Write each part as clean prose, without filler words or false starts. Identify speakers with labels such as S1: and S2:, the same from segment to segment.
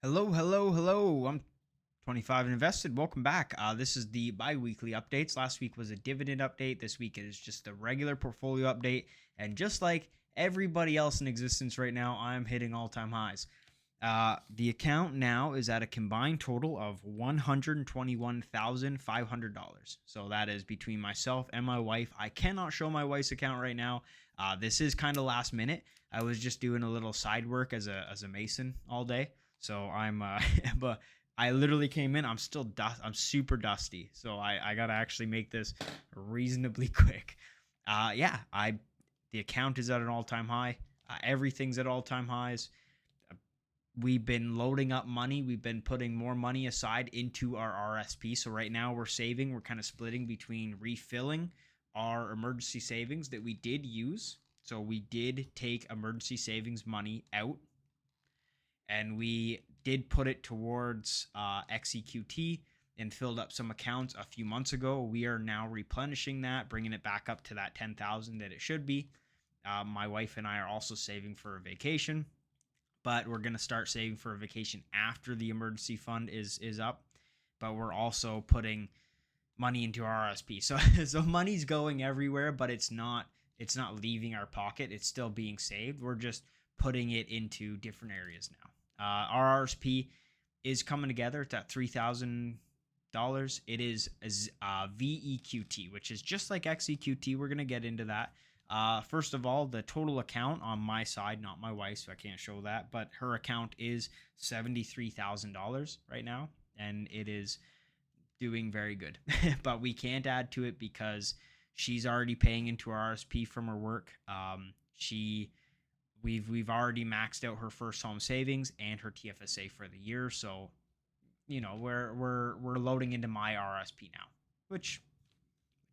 S1: Hello, hello, hello. I'm 25 and invested. Welcome back. This is the bi-weekly updates. Last week was a dividend update. This week is just a regular portfolio update. And just like everybody else in existence right now, I'm hitting all-time highs. The account now is at a combined total of $121,500. So that is between myself and my wife. I cannot show my wife's account right now. This is kind of last minute. I was just doing a little side work as a mason all day. So I'm, but I literally came in. I'm still I'm super dusty. So I gotta actually make this reasonably quick. The account is at an all-time high. Everything's at all-time highs. We've been loading up money. We've been putting more money aside into our RRSP. So right now we're saving. We're kind of splitting between refilling our emergency savings that we did use. So we did take emergency savings money out, and we did put it towards XEQT and filled up some accounts a few months ago. We are now replenishing that, bringing it back up to that 10,000 that it should be. My wife and I are also saving for a vacation, but we're going to start saving for a vacation after the emergency fund is up. But we're also putting money into our RSP. So money's going everywhere, but it's not leaving our pocket. It's still being saved. We're just putting it into different areas now. Our RSP is coming together. It's at $3,000. It is VEQT, which is just like XEQT. We're going to get into that. First of all, the total account on my side, not my wife's, so I can't show that, but her account is $73,000 right now, and it is doing very good. But we can't add to it because she's already paying into our RSP from her work. We've already maxed out her first home savings and her Tfsa for the year, so we're loading into my RSP now, which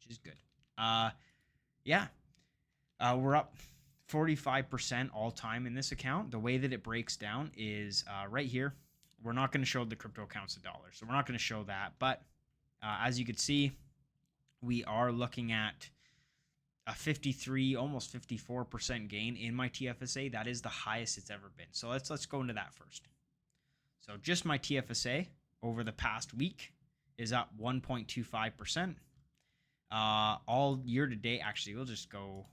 S1: is good. We're up 45% all time in this account. The way that it breaks down is right here. We're not going to show the crypto accounts of dollars, so we're not going to show that. But as you can see, we are looking at a 53, almost 54% gain in my Tfsa. That is the highest it's ever been. So let's go into that first. So just my Tfsa over the past week is up 1.25%. All year to date, actually, we'll go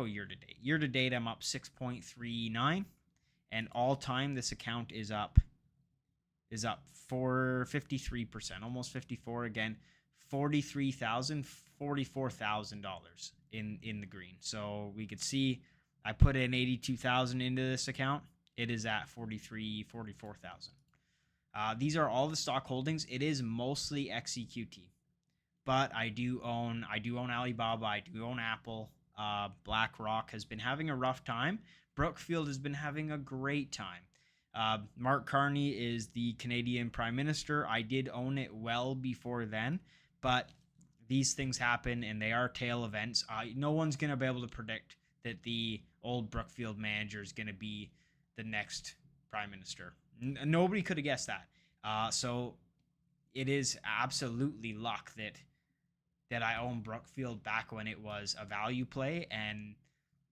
S1: year to date. Year to date, I'm up 6.39, and all time this account is up for 53%, almost 54 again, $44,000 in the green. So we could see I put in 82,000 into this account. It is at 44,000. These are all the stock holdings. It is mostly XEQT. But I do own Alibaba, I do own Apple. BlackRock has been having a rough time. Brookfield has been having a great time. Mark Carney is the Canadian Prime Minister. I did own it well before then, but these things happen and they are tail events. No one's going to be able to predict that the old Brookfield manager is going to be the next Prime Minister. Nobody could have guessed that. So it is absolutely luck that I own Brookfield back when it was a value play, and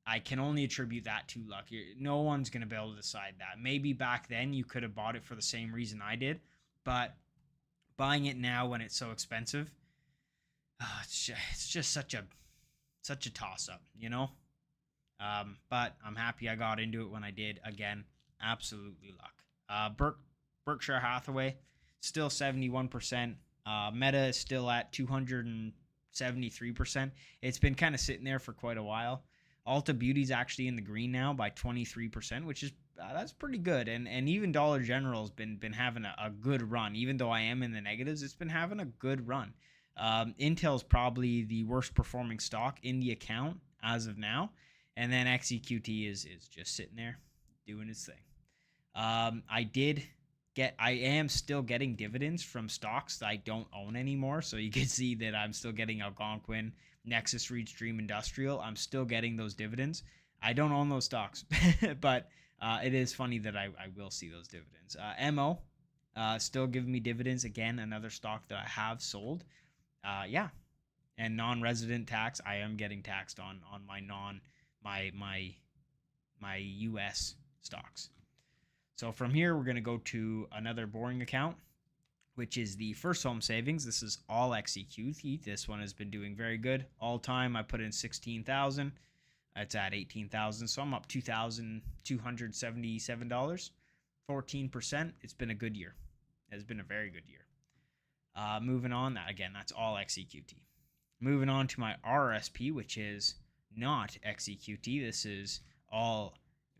S1: I can only attribute that to luck. No one's going to be able to decide that. Maybe back then you could have bought it for the same reason I did, but buying it now when it's so expensive, it's just such a toss-up, But I'm happy I got into it when I did. Again, absolutely luck. Berkshire Hathaway, still 71%. Meta is still at 273%. It's been kind of sitting there for quite a while. Ulta Beauty's actually in the green now by 23%, which is that's pretty good. And even Dollar General's been having a good run. Even though I am in the negatives, it's been having a good run. Intel's probably the worst performing stock in the account as of now. And then XEQT is just sitting there doing its thing. I am still getting dividends from stocks that I don't own anymore. So you can see that I'm still getting Algonquin, Nexus, Reed, Stream Industrial. I'm still getting those dividends. I don't own those stocks, but it is funny that I will see those dividends. MO, still giving me dividends. Again, another stock that I have sold. And non-resident tax, I am getting taxed on my my US stocks. So from here, we're going to go to another boring account, which is the First Home Savings. This is all XEQT. This one has been doing very good all time. I put in 16,000. It's at 18,000, so I'm up $2,277, 14%. It's been a good year. It's been a very good year. Moving on, that's all XEQT. Moving on to my RRSP, which is not XEQT. This is all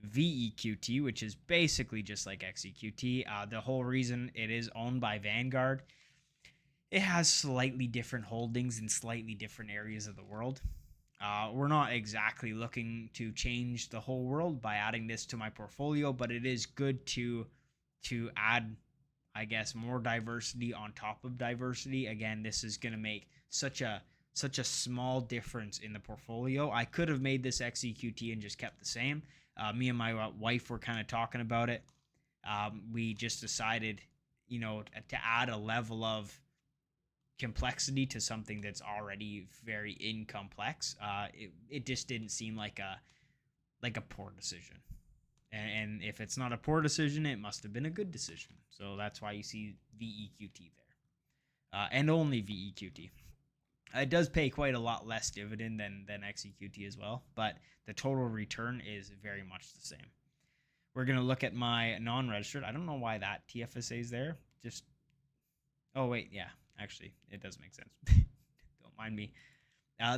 S1: VEQT, which is basically just like XEQT. The whole reason it is owned by Vanguard, it has slightly different holdings in slightly different areas of the world. We're not exactly looking to change the whole world by adding this to my portfolio, but it is good to add, I guess, more diversity on top of diversity. Again, this is going to make such a small difference in the portfolio. I could have made this XEQT and just kept the same. Me and my wife were kind of talking about it. We just decided, to add a level of complexity to something that's already very incomplex. It just didn't seem like a poor decision. And if it's not a poor decision, it must have been a good decision. So that's why you see VEQT there. And only VEQT. It does pay quite a lot less dividend than XEQT as well, but the total return is very much the same. We're going to look at my non-registered. I don't know why that TFSA is there. Oh, wait, yeah, actually, it does make sense. Don't mind me.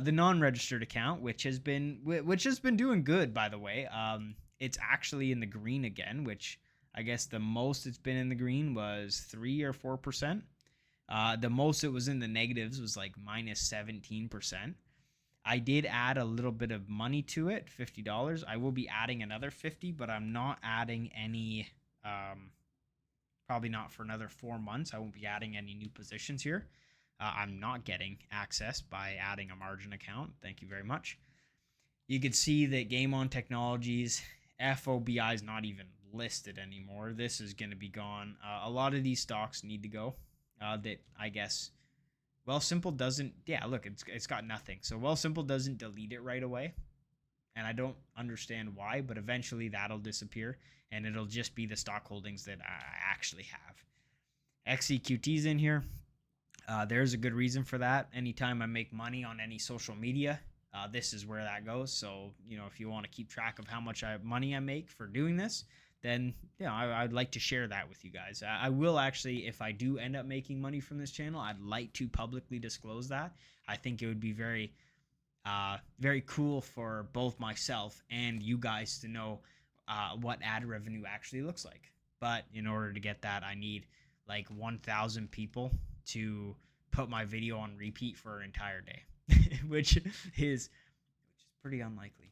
S1: The non-registered account, which has been doing good, by the way. It's actually in the green again, which I guess the most it's been in the green was 3 or 4%. The most it was in the negatives was like minus 17%. I did add a little bit of money to it, $50. I will be adding another 50, but I'm not adding any, probably not for another 4 months. I won't be adding any new positions here. I'm not getting access by adding a margin account. Thank you very much. You can see that Game On Technologies, FOBI is not even listed anymore. This is going to be gone. A lot of these stocks need to go. That I guess Wealthsimple doesn't. Yeah, look, it's got nothing. So Wealthsimple doesn't delete it right away, and I don't understand why. But eventually that'll disappear, and it'll just be the stock holdings that I actually have. XEQT's in here. There's a good reason for that. Anytime I make money on any social media, this is where that goes. So if you want to keep track of how much money I make for doing this, then I'd like to share that with you guys. I will actually, if I do end up making money from this channel, I'd like to publicly disclose that. I think it would be very, very cool for both myself and you guys to know what ad revenue actually looks like. But in order to get that, I need like 1,000 people to put my video on repeat for an entire day, which is pretty unlikely.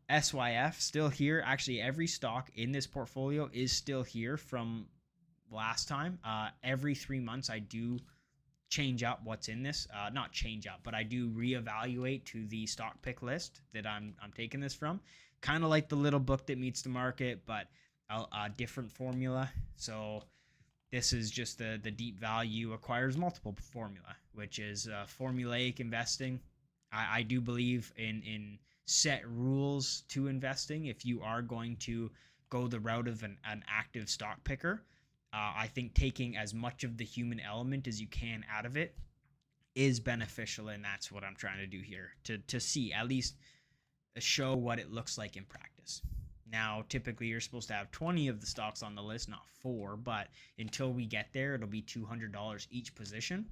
S1: SYF still here. Actually, every stock in this portfolio is still here from last time. Every 3 months, I do change up what's in this. Not change up, but I do reevaluate to the stock pick list that I'm taking this from. Kind of like the little book that meets the market, but a different formula. So this is just the deep value acquires multiple formula, which is formulaic investing. I do believe in set rules to investing. If you are going to go the route of an active stock picker, I think taking as much of the human element as you can out of it is beneficial, and that's what I'm trying to do here, to see at least show what it looks like in practice. Now, typically you're supposed to have 20 of the stocks on the list, not 4, but until we get there, it'll be $200 each position.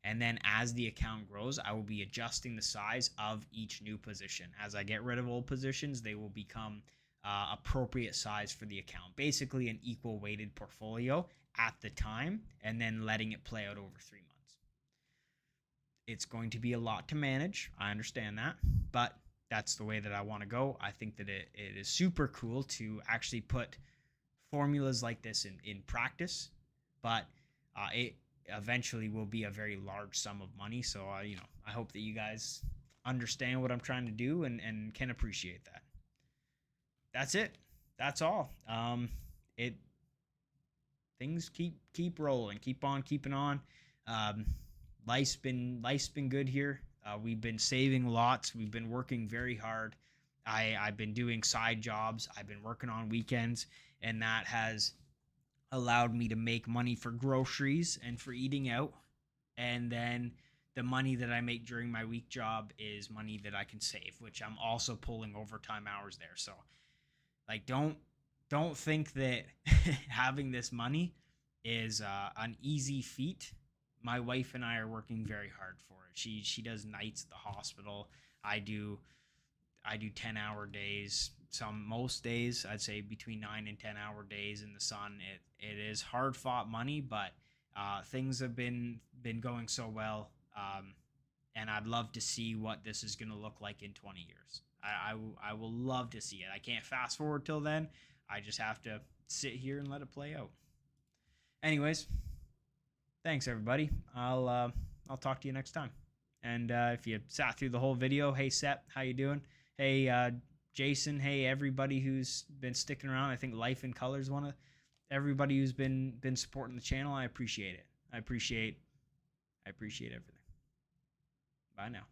S1: And then as the account grows, I will be adjusting the size of each new position. As I get rid of old positions, they will become appropriate size for the account. Basically an equal weighted portfolio at the time, and then letting it play out over 3 months. It's going to be a lot to manage. I understand that, but that's the way that I want to go. I think that it is super cool to actually put formulas like this in practice, but it eventually will be a very large sum of money. So I hope that you guys understand what I'm trying to do and can appreciate that. That's it. That's all. Things keep rolling, keep on keeping on. Life's been good here. We've been saving lots. We've been working very hard. I've been doing side jobs. I've been working on weekends, and that has allowed me to make money for groceries and for eating out. And then the money that I make during my week job is money that I can save, which I'm also pulling overtime hours there. So like don't think that having this money is an easy feat. My wife and I are working very hard for it. She does nights at the hospital. I do 10-hour days. Most days I'd say between 9 and 10 hour days in the sun. It is hard fought money, but things have been going so well, and I'd love to see what this is going to look like in 20 years. I will love to see it. I can't fast forward till then. I just have to sit here and let it play out. Anyways, thanks everybody. I'll talk to you next time. And if you sat through the whole video, hey Sep, how you doing? Hey Jason, hey everybody who's been sticking around. I think Life in Colors one of everybody who's been supporting the channel. I appreciate it. I appreciate everything. Bye now.